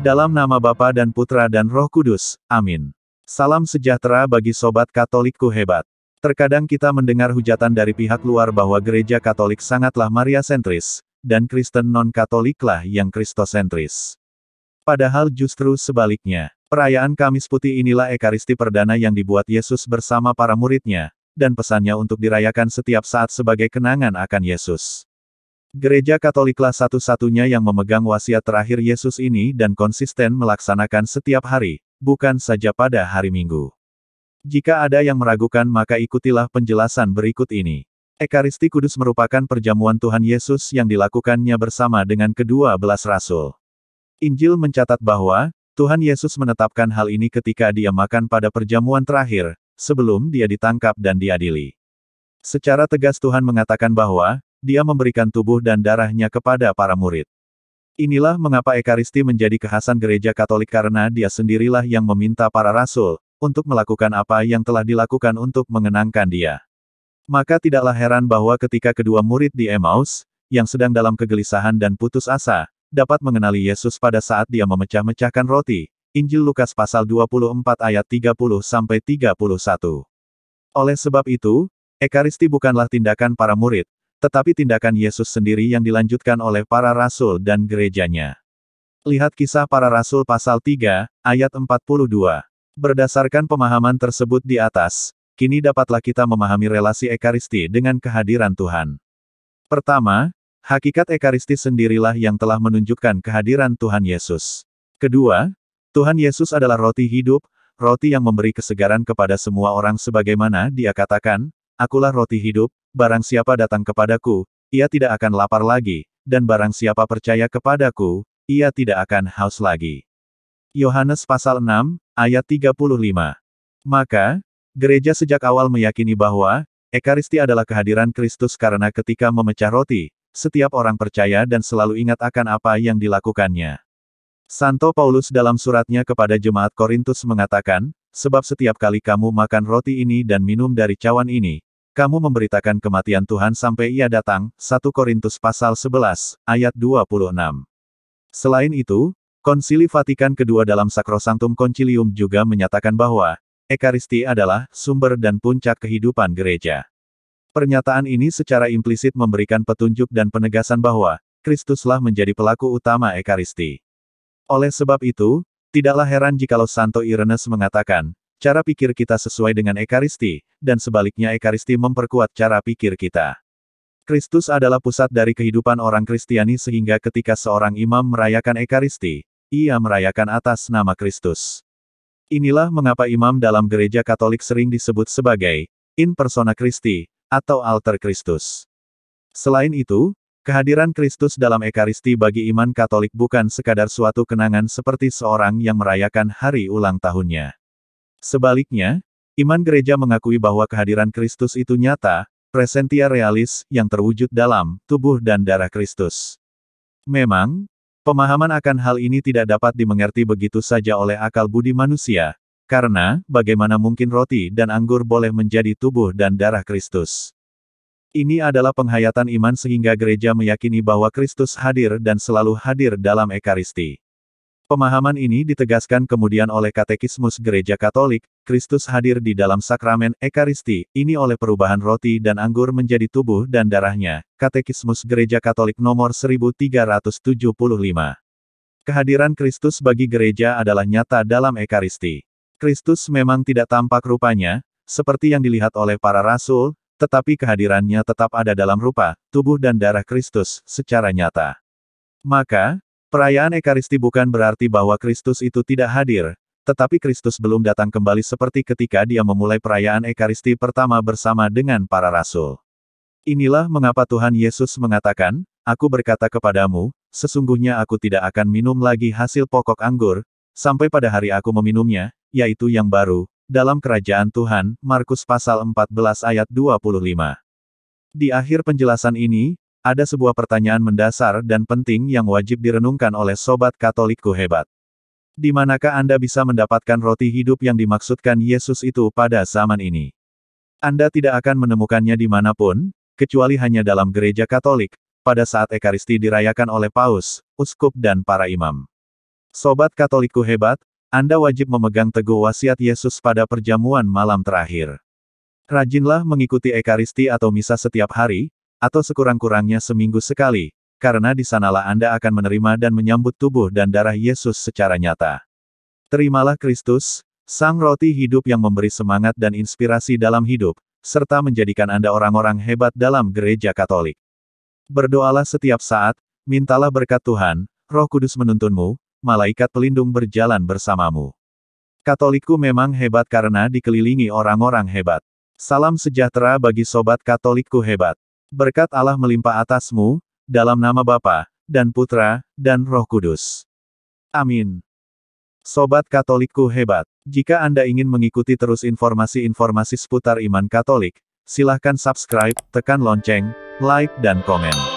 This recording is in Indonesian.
Dalam nama Bapa dan Putra dan Roh Kudus, amin. Salam sejahtera bagi Sobat Katolikku hebat. Terkadang kita mendengar hujatan dari pihak luar bahwa gereja Katolik sangatlah Maria-sentris, dan Kristen non-Katoliklah yang Kristosentris. Padahal justru sebaliknya, perayaan Kamis Putih inilah Ekaristi perdana yang dibuat Yesus bersama para muridnya, dan pesannya untuk dirayakan setiap saat sebagai kenangan akan Yesus. Gereja Katoliklah satu-satunya yang memegang wasiat terakhir Yesus ini dan konsisten melaksanakan setiap hari, bukan saja pada hari Minggu. Jika ada yang meragukan maka ikutilah penjelasan berikut ini. Ekaristi Kudus merupakan perjamuan Tuhan Yesus yang dilakukannya bersama dengan kedua belas rasul. Injil mencatat bahwa, Tuhan Yesus menetapkan hal ini ketika dia makan pada perjamuan terakhir, sebelum dia ditangkap dan diadili. Secara tegas Tuhan mengatakan bahwa, dia memberikan tubuh dan darahnya kepada para murid. Inilah mengapa Ekaristi menjadi kekhasan gereja Katolik karena dia sendirilah yang meminta para rasul, untuk melakukan apa yang telah dilakukan untuk mengenangkan dia. Maka tidaklah heran bahwa ketika kedua murid di Emmaus, yang sedang dalam kegelisahan dan putus asa, dapat mengenali Yesus pada saat dia memecah-mecahkan roti. Injil Lukas pasal 24 ayat 30-31. Oleh sebab itu, Ekaristi bukanlah tindakan para murid, tetapi tindakan Yesus sendiri yang dilanjutkan oleh para rasul dan gerejanya. Lihat Kisah Para Rasul pasal 3, ayat 42. Berdasarkan pemahaman tersebut di atas, kini dapatlah kita memahami relasi Ekaristi dengan kehadiran Tuhan. Pertama, hakikat Ekaristi sendirilah yang telah menunjukkan kehadiran Tuhan Yesus. Kedua, Tuhan Yesus adalah roti hidup, roti yang memberi kesegaran kepada semua orang sebagaimana dia katakan, "Akulah roti hidup, barang siapa datang kepadaku, ia tidak akan lapar lagi, dan barang siapa percaya kepadaku, ia tidak akan haus lagi." Yohanes pasal 6, ayat 35. Maka, gereja sejak awal meyakini bahwa, Ekaristi adalah kehadiran Kristus karena ketika memecah roti, setiap orang percaya dan selalu ingat akan apa yang dilakukannya. Santo Paulus dalam suratnya kepada jemaat Korintus mengatakan, "Sebab setiap kali kamu makan roti ini dan minum dari cawan ini, kamu memberitakan kematian Tuhan sampai ia datang." 1 Korintus pasal 11, ayat 26. Selain itu, Konsili Vatikan II dalam Sacrosanctum Concilium juga menyatakan bahwa, Ekaristi adalah sumber dan puncak kehidupan gereja. Pernyataan ini secara implisit memberikan petunjuk dan penegasan bahwa, Kristuslah menjadi pelaku utama Ekaristi. Oleh sebab itu, tidaklah heran jikalau Santo Irenes mengatakan, cara pikir kita sesuai dengan Ekaristi, dan sebaliknya Ekaristi memperkuat cara pikir kita. Kristus adalah pusat dari kehidupan orang Kristiani sehingga ketika seorang imam merayakan Ekaristi, ia merayakan atas nama Kristus. Inilah mengapa imam dalam gereja Katolik sering disebut sebagai in persona Christi, atau alter Kristus. Selain itu, kehadiran Kristus dalam Ekaristi bagi iman Katolik bukan sekadar suatu kenangan seperti seorang yang merayakan hari ulang tahunnya. Sebaliknya, iman gereja mengakui bahwa kehadiran Kristus itu nyata, presentia realis, yang terwujud dalam tubuh dan darah Kristus. Memang, pemahaman akan hal ini tidak dapat dimengerti begitu saja oleh akal budi manusia, karena, bagaimana mungkin roti dan anggur boleh menjadi tubuh dan darah Kristus? Ini adalah penghayatan iman sehingga gereja meyakini bahwa Kristus hadir dan selalu hadir dalam Ekaristi. Pemahaman ini ditegaskan kemudian oleh Katekismus Gereja Katolik, Kristus hadir di dalam sakramen Ekaristi, ini oleh perubahan roti dan anggur menjadi tubuh dan darahnya, Katekismus Gereja Katolik nomor 1375. Kehadiran Kristus bagi gereja adalah nyata dalam Ekaristi. Kristus memang tidak tampak rupanya, seperti yang dilihat oleh para rasul, tetapi kehadirannya tetap ada dalam rupa, tubuh dan darah Kristus, secara nyata. Maka, perayaan Ekaristi bukan berarti bahwa Kristus itu tidak hadir, tetapi Kristus belum datang kembali seperti ketika dia memulai perayaan Ekaristi pertama bersama dengan para rasul. Inilah mengapa Tuhan Yesus mengatakan, "Aku berkata kepadamu, sesungguhnya aku tidak akan minum lagi hasil pokok anggur, sampai pada hari aku meminumnya, yaitu yang baru, dalam kerajaan Tuhan." Markus pasal 14 ayat 25. Di akhir penjelasan ini, ada sebuah pertanyaan mendasar dan penting yang wajib direnungkan oleh Sobat Katolikku hebat. Di manakah Anda bisa mendapatkan roti hidup yang dimaksudkan Yesus itu pada zaman ini? Anda tidak akan menemukannya dimanapun, kecuali hanya dalam gereja Katolik, pada saat Ekaristi dirayakan oleh Paus, uskup dan para imam. Sobat Katolikku hebat, Anda wajib memegang teguh wasiat Yesus pada perjamuan malam terakhir. Rajinlah mengikuti Ekaristi atau misa setiap hari, atau sekurang-kurangnya seminggu sekali, karena di sanalah Anda akan menerima dan menyambut tubuh dan darah Yesus secara nyata. Terimalah Kristus, Sang Roti hidup yang memberi semangat dan inspirasi dalam hidup, serta menjadikan Anda orang-orang hebat dalam Gereja Katolik. Berdoalah setiap saat, mintalah berkat Tuhan, Roh Kudus menuntunmu, malaikat pelindung berjalan bersamamu. Katolikku memang hebat karena dikelilingi orang-orang hebat. Salam sejahtera bagi Sobat Katolikku hebat. Berkat Allah melimpah atasmu, dalam nama Bapa, dan Putra, dan Roh Kudus. Amin. Sobat Katolikku hebat, jika Anda ingin mengikuti terus informasi-informasi seputar iman Katolik, silahkan subscribe, tekan lonceng, like dan komen.